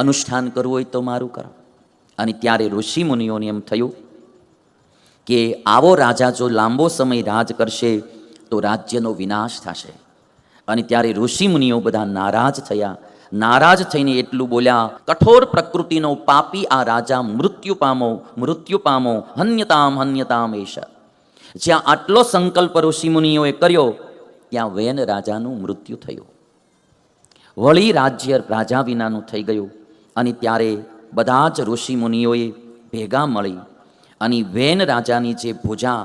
અનુષ્ઠાન કરવું હોય તો મારું કરો. અને ત્યારે ઋષિ મુનિઓને એમ થયું કે આવો રાજા જો લાંબો સમય રાજ કરશે તો રાજ્યનો વિનાશ થશે. અને ત્યારે ઋષિ મુનિઓ બધા નારાજ થયા. નારાજ થઈને એટલું બોલ્યા, કઠોર પ્રકૃતિનો પાપી આ રાજા મૃત્યુ પામો હન્યતામ એશ. જ્યાં આટલો સંકલ્પ ઋષિ મુનિઓએ કર્યો ત્યાં વેન રાજાનું મૃત્યુ થયું. વળી રાજ્ય રાજા વિનાનું થઈ ગયું. અને ત્યારે બધા જ ઋષિ મુનિઓએ ભેગા મળી અને વેન રાજાની જે ભુજા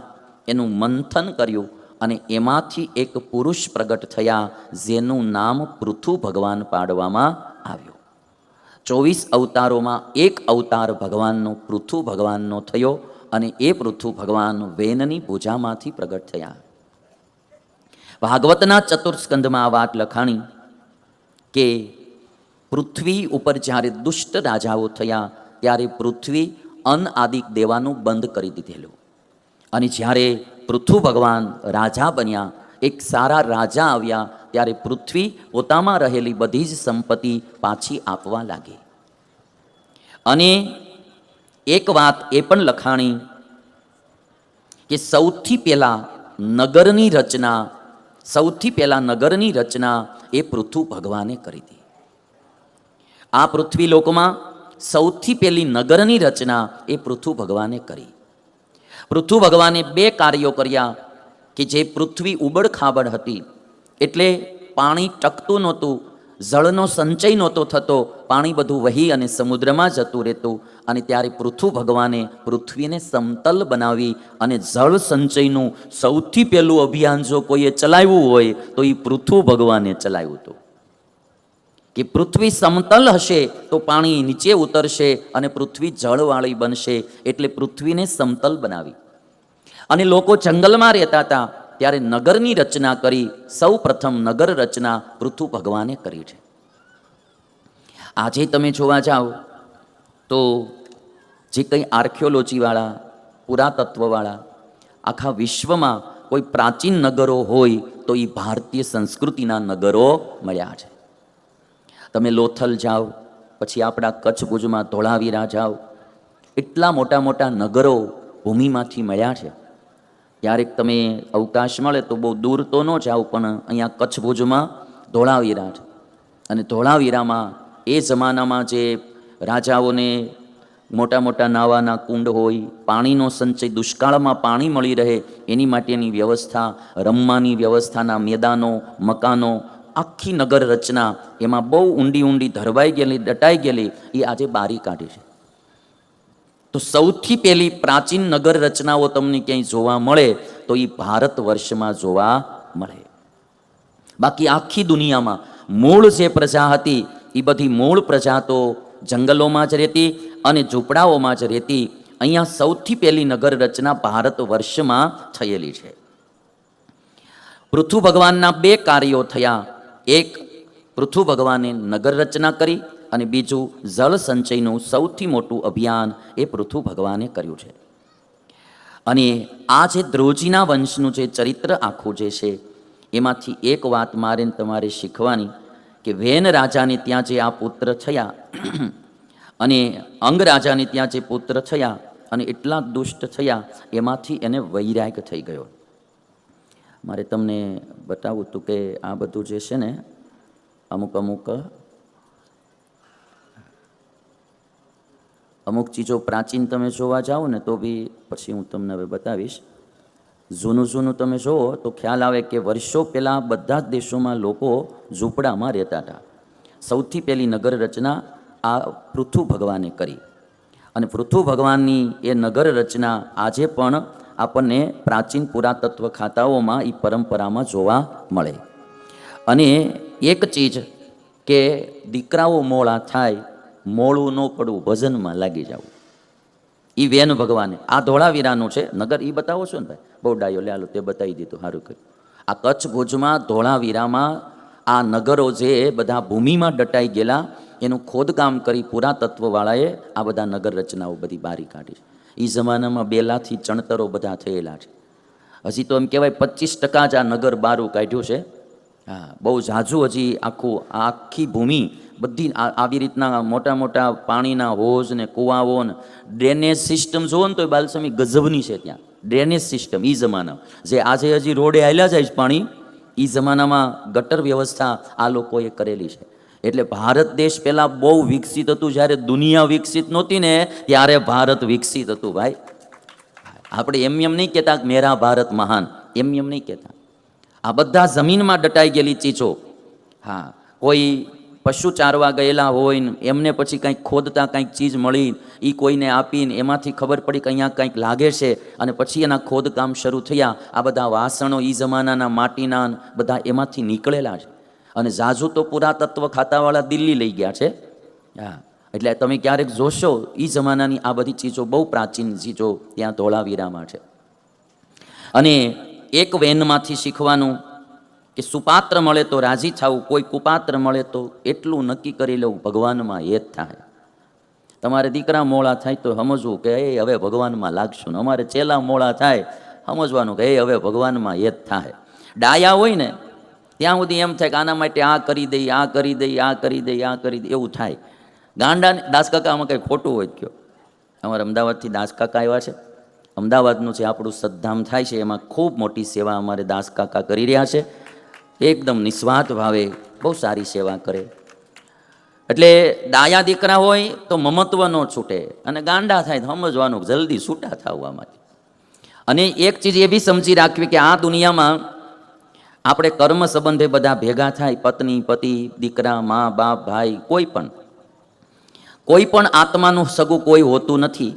એનું મંથન કર્યું અને એમાંથી એક પુરુષ પ્રગટ થયા જેનું નામ પૃથુ ભગવાન પાડવામાં આવ્યું. 24 અવતારોમાં એક અવતાર ભગવાનનો પૃથુ ભગવાનનો થયો અને એ પૃથુ ભગવાન વેનની ભુજામાંથી પ્રગટ થયા. ભાગવતના ચતુર્સ્કંધમાં આ વાત લખાણી કે પૃથ્વી ઉપર જ્યારે દુષ્ટ રાજાઓ થયા ત્યારે પૃથ્વી અન્ન આદિ દેવાનું બંધ કરી દીધેલું. અને જ્યારે પૃથુ ભગવાન રાજા બન્યા, એક સારા રાજા આવ્યા, ત્યારે પૃથ્વી પોતામાં રહેલી બધી જ સંપત્તિ પાછી આપવા લાગી. અને એક વાત એ પણ લખાણી કે સૌથી પહેલા નગરની રચના એ પૃથુ ભગવાને કરી હતી. આ પૃથ્વી લોકમાં સૌથી પહેલી નગરની રચના એ પૃથુ ભગવાને કરી. પૃથુ ભગવાને 2 કાર્યો કર્યા કે જે પૃથ્વી ઉબડ-ખાબડ હતી, એટલે પાણી ટકતું નહોતું, જળનો સંચય નહોતો થતો, પાણી બધું વહી અને સમુદ્રમાં જતું રહેતું. અને ત્યારે પૃથુ ભગવાને પૃથ્વીને સમતલ બનાવી અને જળ સંચયનું સૌથી પહેલું અભિયાન જો કોઈએ ચલાવ્યું હોય તો એ પૃથુ ભગવાને ચલાવ્યું હતું. કે પૃથ્વી સમતલ હશે તો પાણી નીચે ઉતરશે અને પૃથ્વી જળવાળી બનશે, એટલે પૃથ્વીને સમતલ બનાવી. અને લોકો જંગલમાં રહેતા હતા ત્યારે નગરની રચના કરી. સૌ પ્રથમ નગર રચના પૃથુ ભગવાને કરી છે. આજે તમે જોવા જાઓ તો જે કંઈ આર્કિયોલોજીવાળા, પુરાતત્વવાળા આખા વિશ્વમાં કોઈ પ્રાચીન નગરો હોય તો એ ભારતીય સંસ્કૃતિના નગરો મળ્યા છે. તમે લોથલ જાઓ, પછી આપણા કચ્છ ભુજમાં ધોળાવીરા જાઓ, એટલા મોટા મોટા નગરો ભૂમિમાંથી મળ્યા છે. ક્યારેક તમે અવકાશ મળે તો બહુ દૂર તો ન જાઓ, પણ અહીંયા કચ્છ ભુજમાં ધોળાવીરા છે. અને ધોળાવીરામાં એ જમાનામાં જે રાજાઓને મોટા મોટા નાવાના કુંડ હોય, પાણીનો સંચય, દુષ્કાળમાં પાણી મળી રહે એની માટેની વ્યવસ્થા, રમવાની વ્યવસ્થાના મેદાનો, મકાનો, આખી નગર રચના એમાં બહુ ઊંડી ધરવાઈ ગયેલી, દટાઈ ગયેલી, એ આજે બારી કાઢી છે. તો સૌથી પહેલી પ્રાચીન નગર રચનાઓ તમને ક્યાંય જોવા મળે તો એ ભારત વર્ષમાં જોવા મળે. બાકી આખી દુનિયામાં મૂળ જે પ્રજા હતી એ બધી મૂળ પ્રજા તો જંગલોમાં જ રહેતી અને ઝૂંપડાઓમાં જ રહેતી. અહીંયા સૌથી પહેલી નગર રચના ભારત વર્ષમાં થયેલી છે. પૃથુ ભગવાનના 2 કાર્યો થયા. એક, પૃથુ ભગવાને નગર રચના કરી અને બીજું, જળ સંચયનું સૌથી મોટું અભિયાન એ પૃથુ ભગવાને કર્યું છે. અને આ જે દ્રોજીના વંશનું જે ચરિત્ર આખું જે છે એમાંથી એક વાત મારે તમારે શીખવાની કે વેન રાજાને ત્યાં જે આ પુત્ર થયા અને અંગ રાજાને ત્યાં જે પુત્ર થયા અને એટલા દુષ્ટ થયા, એમાંથી એને વૈરાગ થઈ ગયો. મારે તમને બતાવું હતું કે આ બધું જે છે ને અમુક ચીજો પ્રાચીન તમે જોવા જાઓ ને તો બી પછી હું તમને હવે બતાવીશ. જૂનું તમે જુઓ તો ખ્યાલ આવે કે વર્ષો પહેલાં બધા જ દેશોમાં લોકો ઝૂંપડામાં રહેતા હતા. સૌથી પહેલી નગર રચના આ પૃથુ ભગવાને કરી. અને પૃથુ ભગવાનની એ નગર રચના આજે પણ આપણને પ્રાચીન પુરાતત્વ ખાતાઓમાં એ પરંપરામાં જોવા મળે. અને એક ચીજ કે દીકરાઓ મોળા થાય, મોળું ન પડવું, ભજનમાં લાગી જવું, એ વેન ભગવાને. આ ધોળાવીરાનું છે નગર, એ બતાવો છો ને ભાઈ, બહુ ડાયો લે, હાલો તે બતાવી દીધું, સારું કર્યું. આ કચ્છ ભુજમાં ધોળાવીરામાં આ નગરો જે બધા ભૂમિમાં દટાઈ ગયેલા એનું ખોદકામ કરી પુરાતત્વવાળાએ આ બધા નગર રચનાઓ બધી બારી કાઢી છે. એ જમાનામાં બેલાથી ચણતરો બધા થયેલા છે. હજી તો એમ કહેવાય 25% જ આ નગર બારું કાઢ્યું છે. હા, બહુ ઝાઝું હજી આખી ભૂમિ બધી આવી રીતના મોટા મોટા પાણીના હોઝ ને કૂવાઓ ને ડ્રેનેજ સિસ્ટમ જુઓ ને તો બાલસમી ગજબની છે ત્યાં ડ્રેનેજ સિસ્ટમ એ જમાના જે આજે હજી રોડે હાલ્યા જાય છે પાણી એ જમાનામાં ગટર વ્યવસ્થા આ લોકોએ કરેલી છે. એટલે ભારત દેશ પહેલાં બહુ વિકસિત હતું. જ્યારે દુનિયા વિકસિત નહોતી ને ત્યારે ભારત વિકસિત હતું ભાઈ. આપણે એમ નહીં કહેતા કે મેરા ભારત મહાન, એમ નહીં કહેતા. આ બધા જમીનમાં દટાઈ ગયેલી ચીજો. હા, કોઈ પશુ ચારવા ગયેલા હોય ને એમને પછી કંઈક ખોદતા કંઈક ચીજ મળી એ કોઈને આપીને એમાંથી ખબર પડી કે અહીંયા કંઈક લાગે છે અને પછી એના ખોદકામ શરૂ થયા. આ બધા વાસણો એ જમાનાના માટીના બધા એમાંથી નીકળેલા છે. અને ઝાઝુ તો પુરાતત્વ ખાતાવાળા દિલ્હી લઈ ગયા છે. હા, એટલે તમે ક્યારેક જોશો એ જમાનાની આ બધી ચીજો બહુ પ્રાચીન ચીજો ત્યાં ધોળાવીરામાં છે. અને એક વેનમાંથી શીખવાનું કે સુપાત્ર મળે તો રાજી થવું, કોઈ કુપાત્ર મળે તો એટલું નક્કી કરી લેવું ભગવાનમાં એ જ થાય. તમારે દીકરા મોળા થાય તો સમજવું કે એ હવે ભગવાનમાં લાગશું, ને અમારે ચેલા મોળા થાય સમજવાનું કે એ હવે ભગવાનમાં એ જ થાય. ડાયા હોય ને ત્યાં સુધી એમ થાય કે આના માટે આ કરી દઈ, આ કરી દઈ, આ કરી દઈ, આ કરી દઈ, એવું થાય. ગાંડા દાસકાકા આમાં કંઈ ખોટું હોય કયો. અમારે અમદાવાદથી દાસકાકા આવ્યા છે. અમદાવાદનું જે આપણું સદ્ધામ થાય છે એમાં ખૂબ મોટી સેવા અમારે દાસકાકા કરી રહ્યા છે. એકદમ નિસ્વાર્થ ભાવે બહુ સારી સેવા કરે. એટલે ડાયા દીકરા હોય તો મમત્વ ન છૂટે, અને ગાંડા થાય તો સમજવાનું જલ્દી છૂટા થવામાંથી. અને એક ચીજ એ બી સમજી રાખવી કે આ દુનિયામાં આપણે કર્મ સંબંધે બધા ભેગા થાય, પત્ની પતિ, દીકરા, મા બાપ, ભાઈ, કોઈ પણ આત્માનું સગું કોઈ હોતું નથી.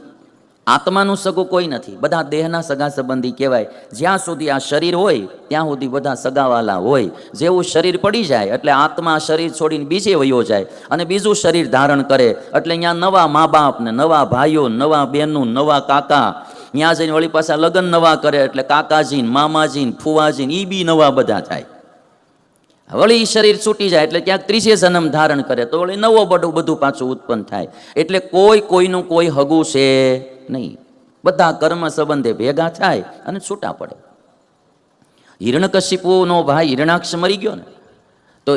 આત્માનું સગું કોઈ નથી, બધા દેહના સગા સંબંધી કહેવાય. જ્યાં સુધી આ શરીર હોય ત્યાં સુધી બધા સગાવાલા હોય. જેવું શરીર પડી જાય એટલે આત્મા શરીર છોડીને બીજે વયો જાય અને બીજું શરીર ધારણ કરે. એટલે અહીંયા નવા મા બાપ ને નવા ભાઈઓ, નવા બહેનો, નવા કાકા, ત્યાં જઈને વળી પાછા લગ્ન નવા કરે એટલે કાકાજી, મામાજી, ફુવાજી એ બી નવા બધા થાય. વળી શરીર છૂટી જાય એટલે ક્યાંક ત્રીજે જન્મ ધારણ કરે તો વળી નવો બધું પાછું ઉત્પન્ન થાય. એટલે કોઈનું કોઈ હગું છે નહીં, બધા કર્મ સંબંધે ભેગા થાય અને છૂટા પડે. હિરણ્યકશિપુનો ભાઈ હિરણાક્ષ મરી ગયો ને તો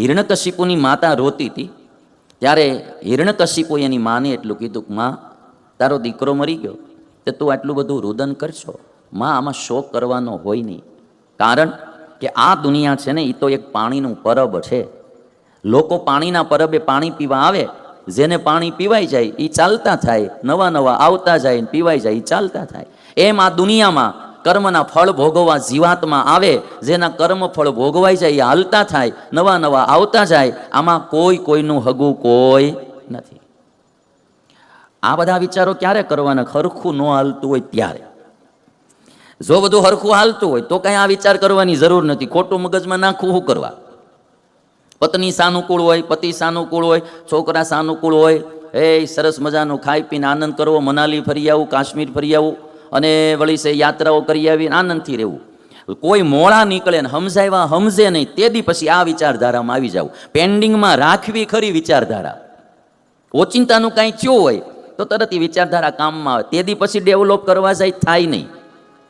હિરણ્યકશિપુની માતા રોતી હતી. ત્યારે હિરણ્યકશિપુ એની માને એટલું કીધું કે માં, તારો દીકરો મરી ગયો તે તું આટલું બધું રુદન કરશો? માં, આમાં શોક કરવાનો હોય નહીં. કારણ કે આ દુનિયા છે ને એ તો એક પાણીનું પરબ છે. લોકો પાણીના પરબે પાણી પીવા આવે, જેને પાણી પીવાઈ જાય એ ચાલતા થાય, નવા નવા આવતા જાય, પીવાઈ જાય એ ચાલતા થાય. એમ આ દુનિયામાં કર્મના ફળ ભોગવવા જીવાત્મા આવે, જેના કર્મ ફળ ભોગવાઈ જાય એ હાલતા થાય, નવા નવા આવતા જાય. આમાં કોઈનું હગું કોઈ નથી. આ બધા વિચારો ક્યારે કરવાના? હરખું ન હાલતું હોય ત્યારે. જો બધું હરખું હાલતું હોય તો કઈ આ વિચાર કરવાની જરૂર નથી. ખોટું મગજમાં નાખવું શું કરવા? પત્ની સાનુકૂળ હોય, પતિ સાનુકૂળ હોય, છોકરા સાનુકૂળ હોય, એ સરસ મજાનું ખાઈ પીને આનંદ કરવો, મનાલી ફરી આવું, કાશ્મીર ફરી આવું અને વળી છે યાત્રાઓ કરી આવીને આનંદથી રહેવું. કોઈ મોળા નીકળે ને સમજાવ્યા સમજે નહીં તે દી પછી આ વિચારધારામાં આવી જાવ. પેન્ડિંગમાં રાખવી ખરી વિચારધારા. ઓચિંતાનું કાંઈ થયું હોય તો તરત એ વિચારધારા કામમાં આવે. તે દી પછી ડેવલપ કરવા જાય થાય નહીં.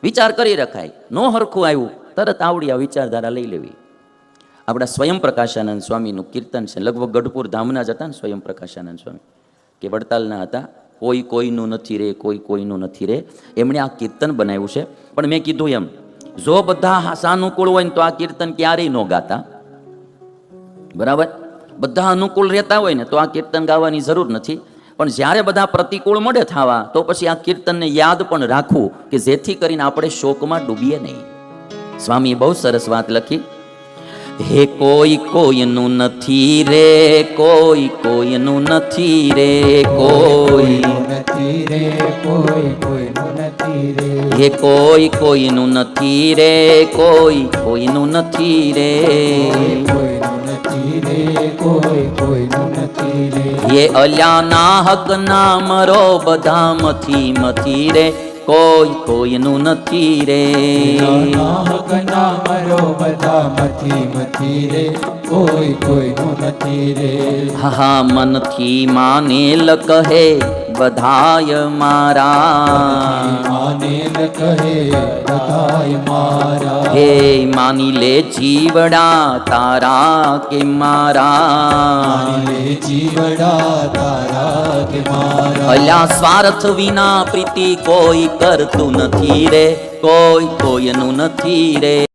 વિચાર કરી રખાય. નો હરખું આવ્યું તરત આવડી આ વિચારધારા લઈ લેવી. આપણા સ્વયં પ્રકાશાનંદ સ્વામીનું કીર્તન છે, લગભગ ગઢપુર ધામના જ હતા ને સ્વયં પ્રકાશાનંદ સ્વામી, કે વડતાલના હતા. કોઈનું નથી રે, કોઈનું નથી રે. એમણે આ કીર્તન બનાવ્યું છે. પણ મેં કીધું એમ, જો બધા સાનુકૂળ હોય ને તો આ કીર્તન ક્યારેય ન ગાતા. બરાબર? બધા અનુકૂળ રહેતા હોય ને તો આ કીર્તન ગાવાની જરૂર નથી. પણ જ્યારે બધા પ્રતિકૂળ મળે થવા તો પછી આ કીર્તનને યાદ પણ રાખવું કે જેથી કરીને આપણે શોકમાં ડૂબીએ નહીં. સ્વામીએ બહુ સરસ વાત લખી. હે કોઈનું નથી રે, કોઈનું નથી રે, નથી રે, કોઈનું નથી રે. હે કોઈનું નથી રે, કોઈનું નથી રે, કોઈનું નથી રે, કોઈનું નથી રે. હે અલ્યાના હક ના મરો બધા મથી રે, કોઈનું નથી રે. હક ના મરો બધા મથી રે, કોઈનું નથી રે. હા મનથી માનેલ કહે બધાય મારા. માને ન કહે બધાય મારા. હે માની લે જીવડા તારા કે મારા. લે જીવડા તારા કે મારા. અલ્યા સ્વાર્થ વિના પ્રીતિ કોઈ કરતું નથી રે, કોઈ કોઈનું નથી રે.